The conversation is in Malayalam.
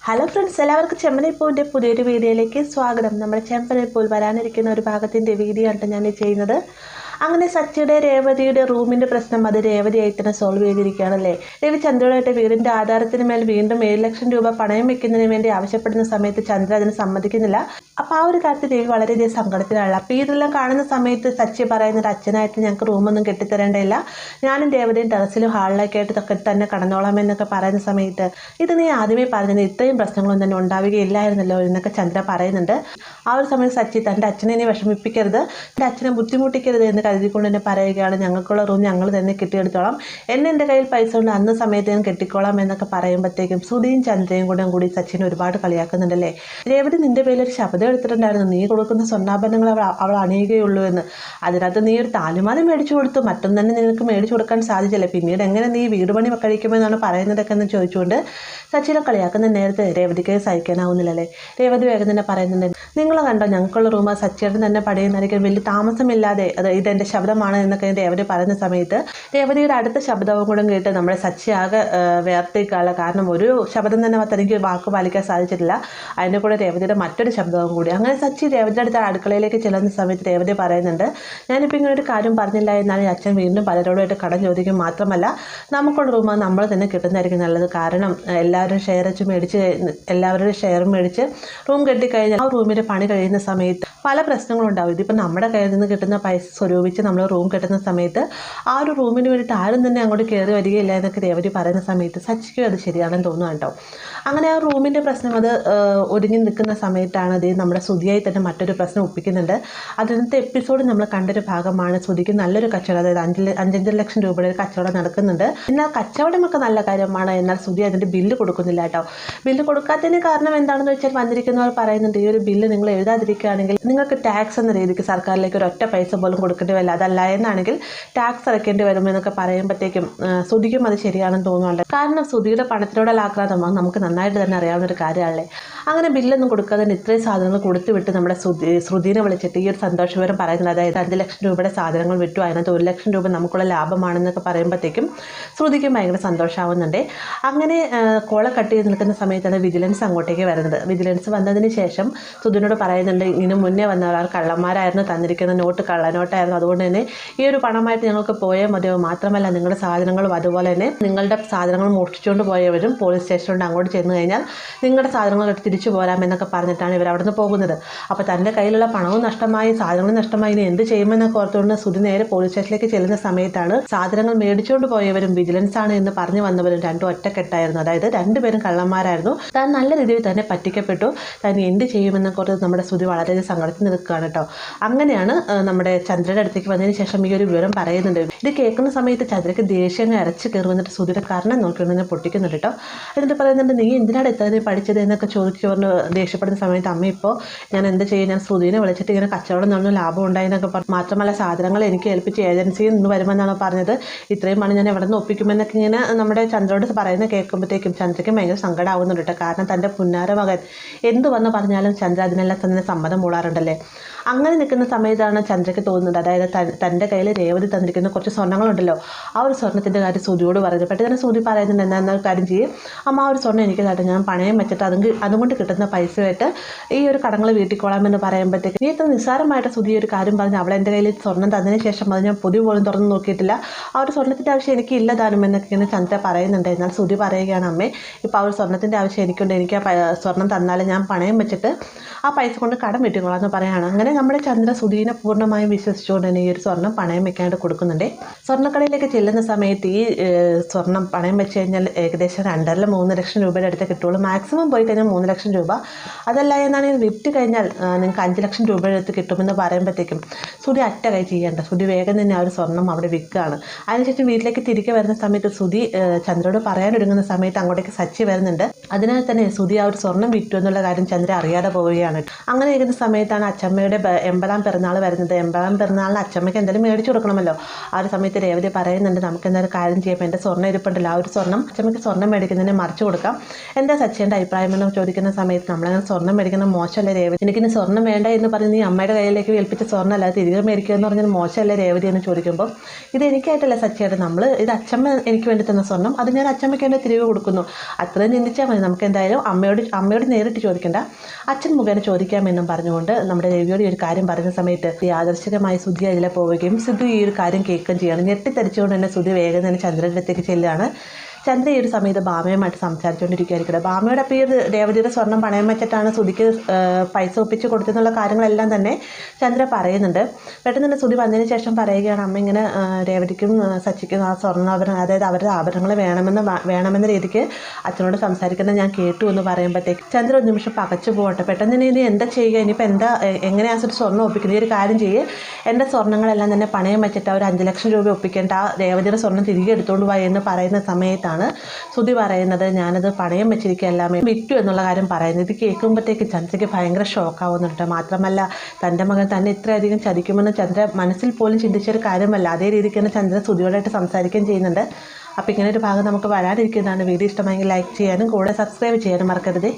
ഹലോ ഫ്രണ്ട്സ്, എല്ലാവർക്കും ചെമ്പനീപ്പൂവിൻ്റെ പുതിയൊരു വീഡിയോയിലേക്ക് സ്വാഗതം. നമ്മുടെ ചെമ്പനീപ്പൂൽ വരാനിരിക്കുന്ന ഒരു ഭാഗത്തിൻ്റെ വീഡിയോ ആണ് ഞാൻ ചെയ്യുന്നത്. അങ്ങനെ സച്ചിയുടെ രേവതിയുടെ റൂമിൻ്റെ പ്രശ്നം അത് രേവതിയായിട്ട് തന്നെ സോൾവ് ചെയ്തിരിക്കുകയാണല്ലേ. രവി ചന്ദ്രയുമായിട്ട് വീടിൻ്റെ ആധാരത്തിന് മേൽ വീണ്ടും 7 ലക്ഷം രൂപ പണയം വെക്കുന്നതിന് വേണ്ടി ആവശ്യപ്പെടുന്ന സമയത്ത് ചന്ദ്ര അതിന് സമ്മതിക്കുന്നില്ല. അപ്പോൾ ആ ഒരു കാര്യത്തിൽ രവി വളരെയധികം സങ്കടത്തിലാണ്. അപ്പോൾ ഇതെല്ലാം കാണുന്ന സമയത്ത് സച്ചി പറയുന്നത്, അച്ഛനായിട്ട് ഞങ്ങൾക്ക് റൂമൊന്നും കെട്ടിത്തരേണ്ടയില്ല, ഞാനും രേവതിയും ടെറസിലും ഹാളിലൊക്കെ ആയിട്ട് തൊക്കെ തന്നെ കടന്നോളാം എന്നൊക്കെ പറയുന്ന സമയത്ത്, ഇത് നീ ആദ്യമേ പറഞ്ഞത് ഇത്രയും പ്രശ്നങ്ങളൊന്നും തന്നെ ഉണ്ടാവുകയില്ലായിരുന്നല്ലോ എന്നൊക്കെ ചന്ദ്ര പറയുന്നുണ്ട്. ആ ഒരു സമയത്ത് സച്ചി തൻ്റെ അച്ഛനെ നീ വിഷമിപ്പിക്കരുത്, എൻ്റെ അച്ഛനെ ബുദ്ധിമുട്ടിക്കരുത് എന്ന് കരുതിക്കൊണ്ട് തന്നെ പറയുകയാണ്, ഞങ്ങൾക്കുള്ള റൂം ഞങ്ങൾ തന്നെ കെട്ടിയെടുത്തോളാം, എൻ്റെ കയ്യിൽ പൈസ കൊണ്ട് അന്ന് സമയത്ത് ഞാൻ കെട്ടിക്കോളാം എന്നൊക്കെ പറയുമ്പോഴത്തേക്കും ശ്രുതിയും ചന്ദ്രയും കൂടി സച്ചിനെ ഒരുപാട് കളിയാക്കുന്നുണ്ടല്ലേ. രേവതി നിൻ്റെ പേരിലൊരു ശബ്ദം എടുത്തിട്ടുണ്ടായിരുന്നു, നീ കൊടുക്കുന്ന സ്വർണ്ണാഭരണങ്ങൾ അവൾ അണിയുകയുള്ളൂ എന്ന്. അതിനകത്ത് നീ ഒരു താലിമാല മേടിച്ചു കൊടുത്തു, മറ്റൊന്നും തന്നെ നിനക്ക് മേടിച്ചു കൊടുക്കാൻ സാധിച്ചില്ല, പിന്നീട് എങ്ങനെ നീ വീട് പണി കഴിക്കുമെന്നാണ് പറയുന്നതൊക്കെ എന്ന് ചോദിച്ചുകൊണ്ട് സച്ചിനെ കളിയാക്കുന്ന നേരത്തെ രേവതിക്ക് സഹിക്കാനാവുന്നില്ലല്ലേ. രേവതി വേഗം തന്നെ പറയുന്നുണ്ട്, നിങ്ങൾ കണ്ടോ ഞങ്ങൾക്കുള്ള റൂം സച്ചിയുടെ തന്നെ പടയുന്നതായിരിക്കും, വലിയ താമസമില്ലാതെ അത് ഇതെൻ്റെ ശബ്ദമാണ് എന്നൊക്കെ രേവതി പറയുന്ന സമയത്ത് രേവതിയുടെ അടുത്ത ശബ്ദവും കൂടെ കേട്ട് നമ്മുടെ സച്ചി ആകെ വേർത്തേക്കാളെ. കാരണം ഒരു ശബ്ദം തന്നെ തനിക്ക് വാക്ക് പാലിക്കാൻ സാധിച്ചിട്ടില്ല, അതിൻ്റെ കൂടെ രേവതിയുടെ മറ്റൊരു ശബ്ദവും കൂടി. അങ്ങനെ സച്ചി രേവതിയുടെ അടുത്ത അടുക്കളയിലേക്ക് ചെല്ലുന്ന സമയത്ത് രേവതി പറയുന്നുണ്ട്, ഞാനിപ്പോൾ ഇങ്ങനെ ഒരു കാര്യം പറഞ്ഞില്ല എന്നാൽ അച്ഛൻ വീണ്ടും പലരോടുമായിട്ട് കടം ചോദിക്കും, മാത്രമല്ല നമുക്കുള്ള റൂം നമ്മൾ തന്നെ കിട്ടുന്നതായിരിക്കും നല്ലത്. കാരണം എല്ലാവരും എല്ലാവരുടെ ഷെയറും മേടിച്ച് റൂം കെട്ടിക്കഴിഞ്ഞാൽ ആ റൂമിൻ്റെ പണി കഴിയുന്ന സമയത്ത് പല പ്രശ്നങ്ങളുണ്ടാവും. ഇതിപ്പോൾ നമ്മുടെ കയ്യിൽ നിന്ന് കിട്ടുന്ന പൈസ സ്വരൂപിച്ച് നമ്മൾ റൂം കെട്ടുന്ന സമയത്ത് ആ ഒരു റൂമിന് വേണ്ടിയിട്ട് ആരും തന്നെ അങ്ങോട്ട് കയറി വരികയില്ല എന്നൊക്കെ രേവതി പറയുന്ന സമയത്ത് സച്ചിക്കും അത് ശരിയാണെന്ന് തോന്നുന്നു കേട്ടോ. അങ്ങനെ ആ റൂമിൻ്റെ പ്രശ്നം അത് ഒരുങ്ങി നിൽക്കുന്ന സമയത്താണ് അത് നമ്മുടെ ശ്രുതിയായി തന്നെ മറ്റൊരു പ്രശ്നം ഒപ്പിക്കുന്നുണ്ട്. അതിനത്തെ എപ്പിസോഡ് നമ്മൾ കണ്ടൊരു ഭാഗമാണ്. ശ്രുതിക്ക് നല്ലൊരു കച്ചവടം, അതായത് 5 ലക്ഷം രൂപയുടെ ഒരു കച്ചവടം നടക്കുന്നുണ്ട്. എന്നാൽ കച്ചവടമൊക്കെ നല്ല കാര്യമാണ്, എന്നാൽ ശ്രുതി അതിൻ്റെ ബില്ല് കൊടുക്കുന്നില്ല കേട്ടോ. ബില്ല് കൊടുക്കാത്തതിന് കാരണം എന്താണെന്ന് വെച്ചാൽ വന്നിരിക്കുന്നവർ പറയുന്നുണ്ട്, ഈ ഒരു ബില്ല് നിങ്ങൾ എഴുതാതിരിക്കുകയാണെങ്കിൽ നിങ്ങൾക്ക് ടാക്സ് എന്ന രീതിക്ക് സർക്കാരിലേക്ക് ഒരു ഒറ്റ പൈസ പോലും കൊടുക്കേണ്ടി വരില്ല, അതല്ല എന്നാണെങ്കിൽ ടാക്സ് അടയ്ക്കേണ്ടി വരുമെന്നൊക്കെ പറയുമ്പോഴത്തേക്കും ശ്രുതിക്കും അത് ശരിയാണെന്ന് തോന്നുന്നുണ്ട്. കാരണം ശ്രുതിയുടെ പണത്തിനോടുള്ള ആക്രാന്തമാണ് നമുക്ക് നന്നായിട്ട് തന്നെ അറിയാവുന്ന ഒരു കാര്യമാണല്ലേ. അങ്ങനെ ബില്ലൊന്നും കൊടുക്കാതെ ഇത്രയും സാധനങ്ങൾ കൊടുത്തു വിട്ട് നമ്മുടെ ശ്രുതിനെ വിളിച്ചിട്ട് ഈ ഒരു സന്തോഷപരം പറയുന്നത്, അതായത് 5 ലക്ഷം രൂപയുടെ സാധനങ്ങൾ വിട്ടു, അതിനകത്ത് 1 ലക്ഷം രൂപ നമുക്കുള്ള ലാഭമാണെന്നൊക്കെ പറയുമ്പോഴത്തേക്കും ശ്രുതിക്കും ഭയങ്കര സന്തോഷമാവുന്നുണ്ട്. അങ്ങനെ കോള കട്ട് ചെയ്ത് നിൽക്കുന്ന സമയത്താണ് വിജിലൻസ് അങ്ങോട്ടേക്ക് വരുന്നത്. വിജിലൻസ് വന്നതിന് ശേഷം ശ്രുതിനോട് പറയുന്നുണ്ട്, ഇതിന് മുന്നേ വന്നവർ കള്ളന്മാരായിരുന്നു, തന്നിരിക്കുന്ന നോട്ട് കള്ളനോട്ടായിരുന്നു, അതുകൊണ്ട് തന്നെ ഈ ഒരു പണമായിട്ട് ഞങ്ങൾക്ക് പോയാൽ മതിയോ, മാത്രമല്ല നിങ്ങളുടെ സാധനങ്ങളും അതുപോലെ തന്നെ നിങ്ങളുടെ സാധനങ്ങൾ മോഷ്ടിച്ചുകൊണ്ട് പോയവരും പോലീസ് സ്റ്റേഷനിലോട്ട് അങ്ങോട്ട് ചെന്ന് കഴിഞ്ഞാൽ നിങ്ങളുടെ സാധനങ്ങൾ തിരിച്ചു പോരാമെന്നൊക്കെ പറഞ്ഞിട്ടാണ് ഇവർ അവിടെ നിന്ന് പോകുന്നത്. അപ്പോൾ തൻ്റെ കയ്യിലുള്ള പണവും നഷ്ടമായി സാധനങ്ങളും നഷ്ടമായി, ഇനി എന്ത് ചെയ്യുമെന്നൊക്കെ ഓർത്തുകൊണ്ട് ശ്രുതി നേരെ പോലീസ് സ്റ്റേഷനിലേക്ക് ചെല്ലുന്ന സമയത്താണ് സാധനങ്ങൾ മേടിച്ചുകൊണ്ട് പോയവരും വിജിലൻസ് ആണ് എന്ന് പറഞ്ഞു വന്നവരും രണ്ടും ഒറ്റക്കെട്ടായിരുന്നു. അതായത് രണ്ടുപേരും കള്ളന്മാരായിരുന്നു. താൻ നല്ല രീതിയിൽ തന്നെ പറ്റിക്കപ്പെട്ടു, താൻ എന്ത് ചെയ്യുമെന്നൊക്കെ ഓർത്ത് നമ്മുടെ ശ്രുതി വളരെ സങ്കടത്തിൽ നിൽക്കുകയാണ് കേട്ടോ. അങ്ങനെയാണ് നമ്മുടെ ചന്ദ്രയുടെ അടുത്തേക്ക് വന്നതിന് ശേഷം ഈ ഒരു വിവരം പറയുന്നുണ്ട്. ഇത് കേൾക്കുന്ന സമയത്ത് ചന്ദ്രയ്ക്ക് ദേഷ്യം അരച്ച് കയറി വന്നിട്ട് ശ്രുതിയുടെ കാരണം നോക്കിക്കൊണ്ടു പൊട്ടിക്കുന്നുണ്ട് കേട്ടോ. എന്നിട്ട് പറയുന്നുണ്ട്, നീ എന്തിനാണ് ഇത്രയും പഠിച്ചത് എന്നൊക്കെ ചോദിച്ചു പറഞ്ഞ് ദേഷ്യപ്പെടുന്ന സമയത്ത് അമ്മ ഇപ്പോൾ ഞാൻ എന്ത് ചെയ്യും, ഞാൻ ശ്രുതിനെ വിളിച്ചിട്ട് ഇങ്ങനെ കച്ചവടം നടന്നു ലാഭം ഉണ്ടായെന്നൊക്കെ പറഞ്ഞു, മാത്രമല്ല സാധനങ്ങൾ എനിക്ക് ഏൽപ്പിച്ച് ഏജൻസിയിൽ നിന്ന് വരുമെന്നാണ് പറഞ്ഞത്, ഇത്രയും പണം ഞാൻ എവിടെ നിന്ന് ഒപ്പിക്കുമെന്നൊക്കെ ഇങ്ങനെ നമ്മുടെ ചന്ദ്രയോട് പറയുന്നത് കേൾക്കുമ്പോഴത്തേക്കും ചന്ദ്രയ്ക്ക് ഭയങ്കര സങ്കടമാവുന്നുണ്ട് കേട്ടോ. കാരണം തൻ്റെ പുന്നാര മകൻ എന്ത് വന്ന് പറഞ്ഞാലും ചന്ദ്ര അതിനെല്ലാം തന്നെ സമ്മതം മൂളാറുണ്ടല്ലേ. അങ്ങനെ നിൽക്കുന്ന സമയത്താണ് ചന്ദ്രയ്ക്ക് തോന്നുന്നത്, അതായത് തൻ്റെ കയ്യിൽ രേവതി തന്നിരിക്കുന്ന കുറച്ച് സ്വർണ്ണങ്ങളുണ്ടല്ലോ, ആ ഒരു സ്വർണ്ണത്തിൻ്റെ കാര്യം ശ്രുതിയോട് പറയുന്നത്. പെട്ടെന്ന് ശ്രുതി പറയുന്നുണ്ട്, എന്താണെന്നൊരു കാര്യം ചെയ്യും അമ്മ, ആ ഒരു സ്വർണ്ണം എനിക്ക് കേട്ടോ, ഞാൻ പണയം വെച്ചിട്ട് അതുകൊണ്ട് കിട്ടുന്ന പൈസയായിട്ട് ഈ ഒരു കടങ്ങൾ വീട്ടിക്കോളാമെന്ന് പറയുമ്പോഴത്തേക്ക്, നീ ഇത്ര നിസ്സാരമായിട്ട് ശ്രുതി ഒരു കാര്യം പറഞ്ഞ് അവൾ എൻ്റെ കയ്യിൽ സ്വർണ്ണം തന്നതിന് ശേഷം അത് ഞാൻ പൊതി പോലും തുറന്ന് നോക്കിയിട്ടില്ല, ആ ഒരു സ്വർണ്ണത്തിൻ്റെ ആവശ്യം എനിക്ക് ഇല്ല താനും എന്നൊക്കെ ഇങ്ങനെ ചന്ദ്ര പറയുന്നുണ്ട്. എന്നാൽ ശ്രുതി പറയുകയാണ്, അമ്മേ ഇപ്പോൾ ആ ഒരു സ്വർണ്ണത്തിൻ്റെ ആവശ്യം എനിക്കുണ്ട്, എനിക്ക് ആ സ്വർണ്ണം തന്നാലും ഞാൻ പണയം വെച്ചിട്ട് ആ പൈസ കൊണ്ട് കടം വീട്ടിക്കോളാം എന്ന് പറയുകയാണ്. അങ്ങനെ നമ്മുടെ ചന്ദ്ര ശ്രുതിനെ പൂർണ്ണമായും വിശ്വസിച്ചുകൊണ്ട് തന്നെ ഈ ഒരു സ്വർണ്ണം പണയം വെക്കാണ്ട് കൊടുക്കുന്നുണ്ട്. സ്വർണ്ണക്കടയിലേക്ക് ചെല്ലുന്ന സമയത്ത് ഈ സ്വർണ്ണം പണയം വെച്ച് കഴിഞ്ഞാൽ ഏകദേശം 2.5-3 ലക്ഷം രൂപയുടെ അടുത്ത് കിട്ടുള്ളൂ, മാക്സിമം പോയി കഴിഞ്ഞാൽ 3 ലക്ഷം രൂപ, അതല്ല എന്നാണ് വിറ്റ് കഴിഞ്ഞാൽ നിങ്ങൾക്ക് 5 ലക്ഷം രൂപയുടെ അടുത്ത് കിട്ടുമെന്ന് പറയുമ്പോഴത്തേക്കും ശ്രുതി അറ്റ കൈ ചെയ്യേണ്ട. ശ്രുതി വേഗം തന്നെ ആ ഒരു സ്വർണ്ണം അവിടെ വിൽക്കുകയാണ്. അതിനുശേഷം വീട്ടിലേക്ക് തിരികെ വരുന്ന സമയത്ത് ശ്രുതി ചന്ദ്രയോട് പറയാനൊരുങ്ങുന്ന സമയത്ത് അങ്ങോട്ടേക്ക് സച്ചി വരുന്നുണ്ട്. അതിനാൽ തന്നെ ശ്രുതി ആ ഒരു സ്വർണ്ണം വിറ്റു എന്നുള്ള കാര്യം ചന്ദ്ര അറിയാതെ പോവുകയാണ്. അങ്ങനെ ഇരിക്കുന്ന സമയത്താണ് അച്ചമ്മയുടെ 80ാം പിറന്നാൾ വരുന്നത്. 80ാം പിറന്നാളിന് അച്ചമ്മയ്ക്ക് എന്തെങ്കിലും മേടിച്ചു കൊടുക്കണമല്ലോ. ആ ഒരു സമയത്ത് രേവതി പറയുന്നുണ്ട്, നമുക്ക് എന്തായാലും കാര്യം ചെയ്യുമ്പോൾ എൻ്റെ സ്വർണ്ണം ഇരിപ്പുണ്ടല്ലോ, ആ ഒരു സ്വർണ്ണം അച്ചമ്മയ്ക്ക് സ്വർണ്ണം മേടിക്കുന്നതിനെ മറിച്ചു കൊടുക്കാം, എന്താ സച്ചിൻ്റെ അഭിപ്രായം എന്ന് ചോദിക്കുന്ന പറയുന്ന സമയത്ത് നമ്മളങ്ങനെ സ്വർണ്ണം മേടിക്കുന്ന മോശമല്ലേ രേവതി, എനിക്കിനി സ്വർണ്ണം വേണ്ട എന്ന് പറഞ്ഞ് നീ അമ്മയുടെ കയ്യിലേക്ക് ഏൽപ്പിച്ച സ്വർണ്ണം അല്ലാതെ തിരികെ മേടിക്കുക എന്ന് പറഞ്ഞാൽ മോശമല്ലേ രേവതി എന്ന് ചോദിക്കുമ്പോൾ ഇത് എനിക്കായിട്ടല്ല സച്ചിയായിട്ട്, ഇത് അച്ഛമ്മ എനിക്ക് വേണ്ടി തന്ന സ്വർണ്ണം, അത് ഞാൻ അച്ഛമ്മയ്ക്ക് വേണ്ടി തിരികെ കൊടുക്കുന്നു. അത്രയും ചിന്തിച്ചാൽ മതി, നമുക്ക് എന്തായാലും അമ്മയോട് നേരിട്ട് ചോദിക്കേണ്ട, അച്ഛൻ മുഖേന ചോദിക്കാമെന്നും പറഞ്ഞുകൊണ്ട് നമ്മുടെ രവിയോട് ഈ ഒരു കാര്യം പറയുന്ന സമയത്ത് യാദർശികമായി സുധി അതിലെ പോവുകയും സുധി ഈ ഒരു കാര്യം കേൾക്കുകയും ചെയ്യണം. ഞെട്ടിത്തരിച്ചുകൊണ്ട് തന്നെ സുധി വേഗം തന്നെ ചന്ദ്രൻ്റെ അടുത്തേക്ക് ചെല്ലുകയാണ്. ചന്ദ്ര ഈ ഒരു സമയത്ത് ഭാമയുമായിട്ട് സംസാരിച്ചുകൊണ്ടിരിക്കുകയായിരിക്കും. ഭാമയുടെ അപ്പോൾ ഈ ഒരു രേവതിയുടെ സ്വർണ്ണം പണയം വെച്ചിട്ടാണ് സുധിക്ക് പൈസ ഒപ്പിച്ച് കൊടുത്തെന്നുള്ള കാര്യങ്ങളെല്ലാം തന്നെ ചന്ദ്ര പറയുന്നുണ്ട്. പെട്ടെന്ന് തന്നെ സുധി വന്നതിന് ശേഷം പറയുകയാണ്, അമ്മ ഇങ്ങനെ രേവതിക്കും സച്ചിക്കും ആ സ്വർണ്ണാഭരണം, അതായത് അവരുടെ ആഭരണങ്ങൾ വേണമെന്ന രീതിക്ക് അച്ഛനോട് സംസാരിക്കുന്നത് ഞാൻ കേട്ടു എന്ന് പറയുമ്പോഴത്തേക്ക് ചന്ദ്ര ഒരു നിമിഷം പകച്ചു പോകട്ടെ. പെട്ടെന്ന് തന്നെ ഇനി എന്താ ചെയ്യുക, ഇനിയിപ്പോൾ എങ്ങനെയാണ് ഒരു സ്വർണ്ണം ഒപ്പിക്കുന്നത്, ഈ ഒരു കാര്യം ചെയ്യുക, എൻ്റെ സ്വർണ്ണങ്ങളെല്ലാം തന്നെ പണയം വെച്ചിട്ട് ഒരു 5 ലക്ഷം രൂപ ഒപ്പിക്കേണ്ട, രേവതിയുടെ സ്വർണ്ണം തിരികെ എടുത്തുകൊണ്ട് പോയി എന്ന് പറയുന്ന സമയത്താണ് സുധി പറയുന്നത് ഞാനത് പണയം വെച്ചിരിക്കുകയല്ലാമേ വിറ്റു എന്നുള്ള കാര്യം പറയുന്നത്. ഇത് കേൾക്കുമ്പോഴത്തേക്ക് ചന്ദ്രയ്ക്ക് ഭയങ്കര ഷോക്കാവുന്നുണ്ട്. മാത്രമല്ല തൻ്റെ മകൻ തന്നെ ഇത്രയധികം ചതിക്കുമെന്ന് ചന്ദ്ര മനസ്സിൽ പോലും ചിന്തിച്ചൊരു കാര്യമല്ല. അതേ രീതിക്ക് തന്നെ ചന്ദ്ര സുധിയോടായിട്ട് സംസാരിക്കുകയും ചെയ്യുന്നുണ്ട്. അപ്പോൾ ഇങ്ങനെ ഒരു ഭാഗം നമുക്ക് വരാനിരിക്കുന്നതാണ്. വീഡിയോ ഇഷ്ടമായെങ്കിൽ ലൈക്ക് ചെയ്യാനും കൂടെ സബ്സ്ക്രൈബ് ചെയ്യാനും മറക്കരുത്.